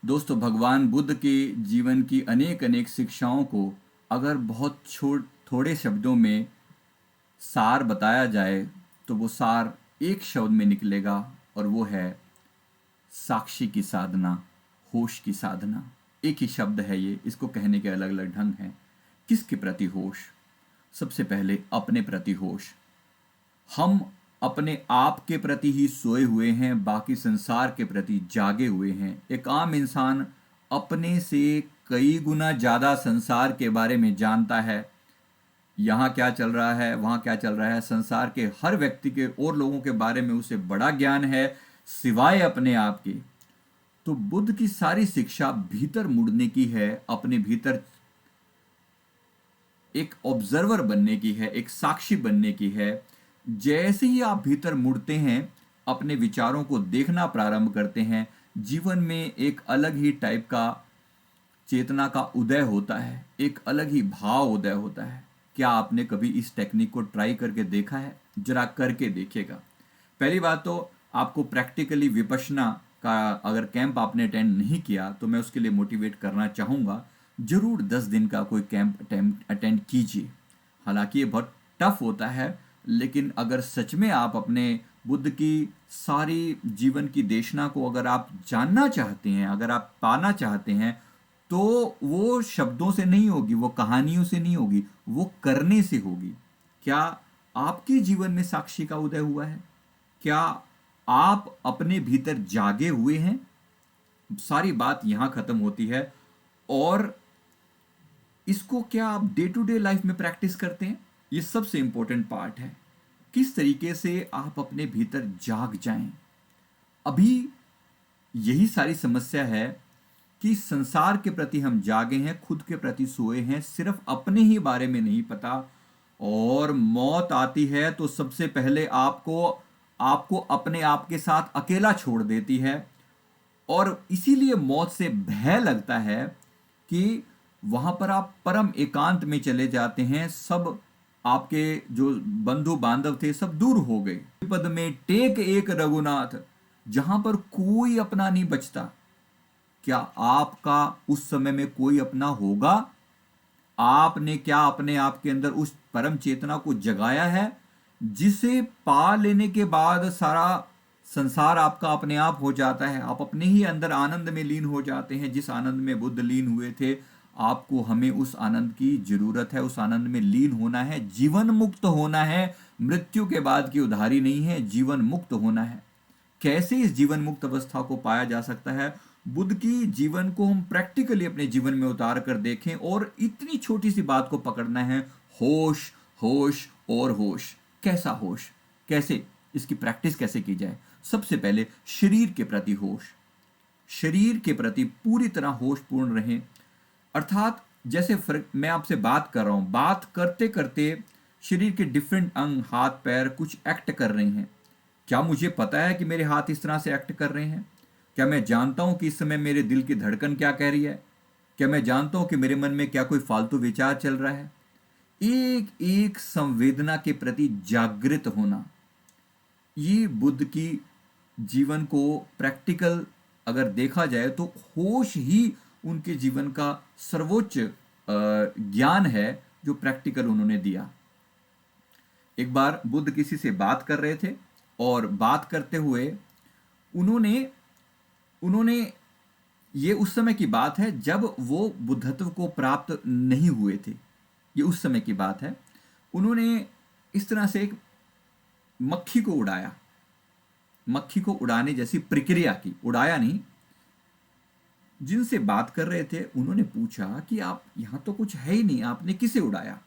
दोस्तों, भगवान बुद्ध के जीवन की अनेक अनेक शिक्षाओं को अगर बहुत थोड़े शब्दों में सार बताया जाए तो वो सार एक शब्द में निकलेगा और वो है साक्षी की साधना, होश की साधना। एक ही शब्द है ये, इसको कहने के अलग अलग ढंग हैं। किसके प्रति होश? सबसे पहले अपने प्रति होश। हम अपने आप के प्रति ही सोए हुए हैं, बाकी संसार के प्रति जागे हुए हैं। एक आम इंसान अपने से कई गुना ज़्यादा संसार के बारे में जानता है। यहाँ क्या चल रहा है, वहाँ क्या चल रहा है, संसार के हर व्यक्ति के और लोगों के बारे में उसे बड़ा ज्ञान है सिवाय अपने आप के। तो बुद्ध की सारी शिक्षा भीतर मुड़ने की है, अपने भीतर एक ऑब्जर्वर बनने की है, एक साक्षी बनने की है। जैसे ही आप भीतर मुड़ते हैं, अपने विचारों को देखना प्रारंभ करते हैं, जीवन में एक अलग ही टाइप का चेतना का उदय होता है, एक अलग ही भाव उदय होता है। क्या आपने कभी इस टेक्निक को ट्राई करके देखा है? जरा करके देखिएगा। पहली बात तो आपको प्रैक्टिकली विपश्यना का अगर कैंप आपने अटेंड नहीं किया तो मैं उसके लिए मोटिवेट करना चाहूँगा। जरूर 10 दिन का कोई कैंप अटेंड कीजिए। हालांकि ये बहुत टफ होता है, लेकिन अगर सच में आप अपने बुद्ध की सारी जीवन की देशना को अगर आप जानना चाहते हैं, अगर आप पाना चाहते हैं, तो वो शब्दों से नहीं होगी, वो कहानियों से नहीं होगी, वो करने से होगी। क्या आपके जीवन में साक्षी का उदय हुआ है? क्या आप अपने भीतर जागे हुए हैं? सारी बात यहां खत्म होती है। और इसको क्या आप डे टू डे लाइफ में प्रैक्टिस करते हैं? ये सबसे इंपॉर्टेंट पार्ट है। किस तरीके से आप अपने भीतर जाग जाएं। अभी यही सारी समस्या है कि संसार के प्रति हम जागे हैं, खुद के प्रति सोए हैं, सिर्फ अपने ही बारे में नहीं पता। और मौत आती है तो सबसे पहले आपको आपको अपने आप के साथ अकेला छोड़ देती है। और इसीलिए मौत से भय लगता है कि वहां पर आप परम एकांत में चले जाते हैं। सब आपके जो बंधु बांधव थे सब दूर हो गए। पद में टेक एक रघुनाथ, जहां पर कोई अपना नहीं बचता। क्या आपका उस समय में कोई अपना होगा? आपने क्या अपने आप के अंदर उस परम चेतना को जगाया है जिसे पा लेने के बाद सारा संसार आपका अपने आप हो जाता है? आप अपने ही अंदर आनंद में लीन हो जाते हैं, जिस आनंद में बुद्ध लीन हुए थे। आपको हमें उस आनंद की जरूरत है, उस आनंद में लीन होना है, जीवन मुक्त होना है। मृत्यु के बाद की उधारी नहीं है, जीवन मुक्त होना है। कैसे इस जीवन मुक्त अवस्था को पाया जा सकता है? बुद्ध की जीवन को हम प्रैक्टिकली अपने जीवन में उतार कर देखें और इतनी छोटी सी बात को पकड़ना है, होश, होश और होश। कैसा होश? कैसे इसकी प्रैक्टिस कैसे की जाए? सबसे पहले शरीर के प्रति होश। शरीर के प्रति पूरी तरह होशपूर्ण रहें। अर्थात जैसे मैं आपसे बात कर रहा हूं, बात करते करते शरीर के डिफरेंट अंग, हाथ पैर कुछ एक्ट कर रहे हैं। क्या मुझे पता है कि मेरे हाथ इस तरह से एक्ट कर रहे हैं? क्या मैं जानता हूं कि इस समय मेरे दिल की धड़कन क्या कह रही है? क्या मैं जानता हूं कि मेरे मन में क्या कोई फालतू विचार चल रहा है? एक एक संवेदना के प्रति जागृत होना, ये बुद्ध की जीवन को प्रैक्टिकल अगर देखा जाए तो होश ही उनके जीवन का सर्वोच्च ज्ञान है जो प्रैक्टिकल उन्होंने दिया। एक बार बुद्ध किसी से बात कर रहे थे और बात करते हुए उन्होंने उन्होंने ये उस समय की बात है जब वो बुद्धत्व को प्राप्त नहीं हुए थे। ये उस समय की बात है। उन्होंने इस तरह से एक मक्खी को उड़ाया, मक्खी को उड़ाने जैसी प्रक्रिया की, उड़ाया नहीं। जिनसे बात कर रहे थे उन्होंने पूछा कि आप यहां तो कुछ है ही नहीं, आपने किसे उड़ाया?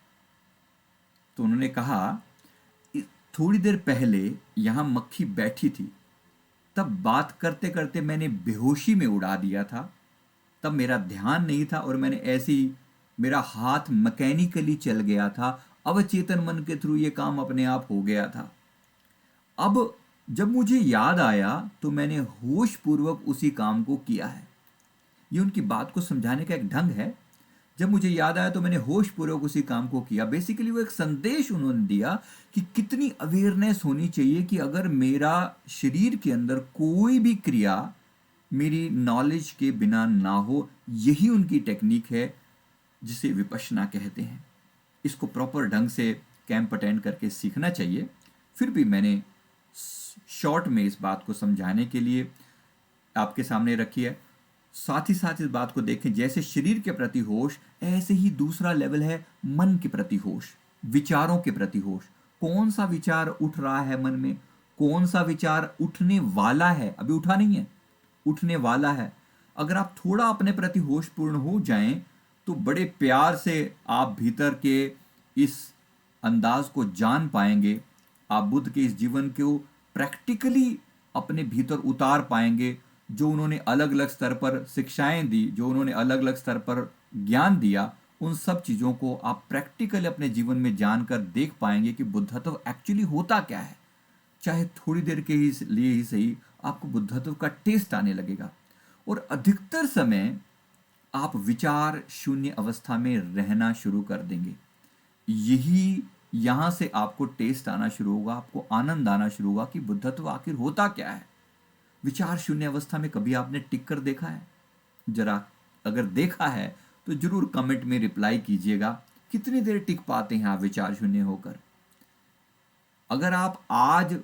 तो उन्होंने कहा, थोड़ी देर पहले यहां मक्खी बैठी थी, तब बात करते करते मैंने बेहोशी में उड़ा दिया था। तब मेरा ध्यान नहीं था और मैंने ऐसे ही, मेरा हाथ मैकेनिकली चल गया था, अवचेतन मन के थ्रू ये काम अपने आप हो गया था। अब जब मुझे याद आया तो मैंने होश पूर्वक उसी काम को किया है। ये उनकी बात को समझाने का एक ढंग है। जब मुझे याद आया तो मैंने होश पूर्वक उसी काम को किया। बेसिकली वो एक संदेश उन्होंने दिया कि कितनी अवेयरनेस होनी चाहिए कि अगर मेरा शरीर के अंदर कोई भी क्रिया मेरी नॉलेज के बिना ना हो, यही उनकी टेक्निक है जिसे विपश्यना कहते हैं। इसको प्रॉपर ढंग से कैंप अटेंड करके सीखना चाहिए। फिर भी मैंने शॉर्ट में इस बात को समझाने के लिए आपके सामने रखी है। साथ ही साथ इस बात को देखें, जैसे शरीर के प्रति होश, ऐसे ही दूसरा लेवल है मन के प्रति होश, विचारों के प्रति होश। कौन सा विचार उठ रहा है मन में, कौन सा विचार उठने वाला है, अभी उठा नहीं है, उठने वाला है। अगर आप थोड़ा अपने प्रति होशपूर्ण हो जाएं तो बड़े प्यार से आप भीतर के इस अंदाज को जान पाएंगे। आप बुद्ध के इस जीवन को प्रैक्टिकली अपने भीतर उतार पाएंगे। जो उन्होंने अलग अलग स्तर पर शिक्षाएं दी, जो उन्होंने अलग अलग स्तर पर ज्ञान दिया, उन सब चीज़ों को आप प्रैक्टिकली अपने जीवन में जानकर देख पाएंगे कि बुद्धत्व एक्चुअली होता क्या है। चाहे थोड़ी देर के ही लिए ही सही, आपको बुद्धत्व का टेस्ट आने लगेगा। और अधिकतर समय आप विचार शून्य अवस्था में रहना शुरू कर देंगे। यही यहां से आपको टेस्ट आना शुरू होगा, आपको आनंद आना शुरू होगा कि बुद्धत्व आखिर होता क्या है। विचार शून्य अवस्था में कभी आपने टिक कर देखा है? जरा अगर देखा है तो जरूर कमेंट में रिप्लाई कीजिएगा, कितनी देर टिक पाते हैं आप विचार शून्य होकर। अगर आप आज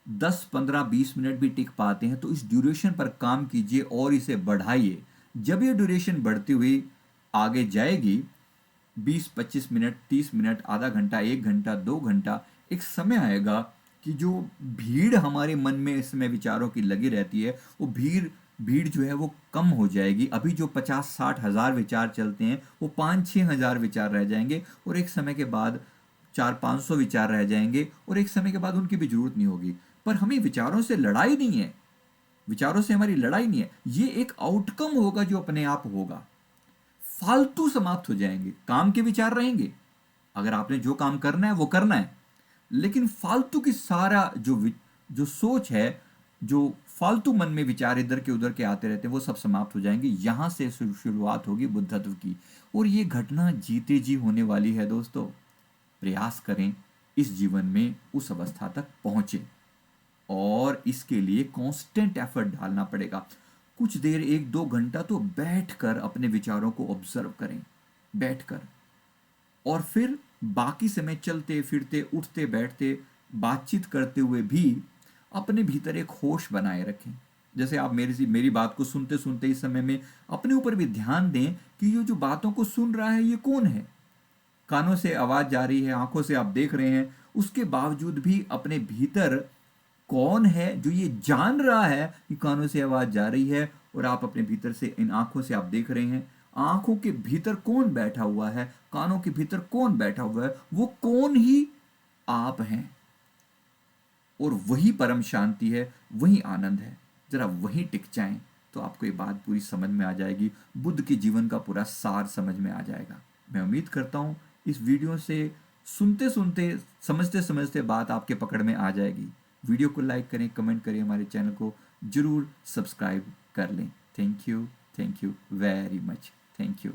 10, 15, 20 मिनट भी टिक पाते हैं तो इस ड्यूरेशन पर काम कीजिए और इसे बढ़ाइए। जब ये ड्यूरेशन बढ़ती हुई आगे जाएगी, 20, 25 मिनट, 30 मिनट, आधा घंटा, 1 घंटा, 2 घंटा, एक समय आएगा कि जो भीड़ हमारे मन में इस समय विचारों की लगी रहती है, वो भीड़ जो है वो कम हो जाएगी। अभी जो 50-60 हजार विचार चलते हैं वो 5-6 हजार विचार रह जाएंगे, और एक समय के बाद 400-500 विचार रह जाएंगे, और एक समय के बाद उनकी भी जरूरत नहीं होगी। पर हमें विचारों से लड़ाई नहीं है, विचारों से हमारी लड़ाई नहीं है। ये एक आउटकम होगा जो अपने आप होगा। फालतू समाप्त हो जाएंगे, काम के विचार रहेंगे। अगर आपने जो काम करना है वो करना है, लेकिन फालतू की सारा जो सोच है, जो फालतू मन में विचार इधर के उधर के आते रहते हैं, वो सब समाप्त हो जाएंगे। यहां से शुरुआत होगी बुद्धत्व की, और ये घटना जीते जी होने वाली है दोस्तों। प्रयास करें इस जीवन में उस अवस्था तक पहुंचे, और इसके लिए कांस्टेंट एफर्ट डालना पड़ेगा। कुछ देर, 1-2 घंटा तो बैठकर अपने विचारों को ऑब्जर्व करें, बैठकर। और फिर बाकी समय चलते फिरते, उठते बैठते, बातचीत करते हुए भी अपने भीतर एक होश बनाए रखें। जैसे आप मेरी बात को सुनते सुनते इस समय में अपने ऊपर भी ध्यान दें कि ये जो बातों को सुन रहा है ये कौन है। कानों से आवाज जा रही है, आंखों से आप देख रहे हैं, उसके बावजूद भी अपने भीतर कौन है जो ये जान रहा है कि कानों से आवाज जा रही है, और आप अपने भीतर से, इन आंखों से आप देख रहे हैं। आंखों के भीतर कौन बैठा हुआ है, कानों के भीतर कौन बैठा हुआ है, वो कौन ही आप हैं। और वही परम शांति है, वही आनंद है। जरा वही टिक जाएं तो आपको ये बात पूरी समझ में आ जाएगी, बुद्ध के जीवन का पूरा सार समझ में आ जाएगा। मैं उम्मीद करता हूँ इस वीडियो से सुनते सुनते, समझते समझते बात आपके पकड़ में आ जाएगी। वीडियो को लाइक करें, कमेंट करें, हमारे चैनल को जरूर सब्सक्राइब कर लें। Thank you very much. Thank you.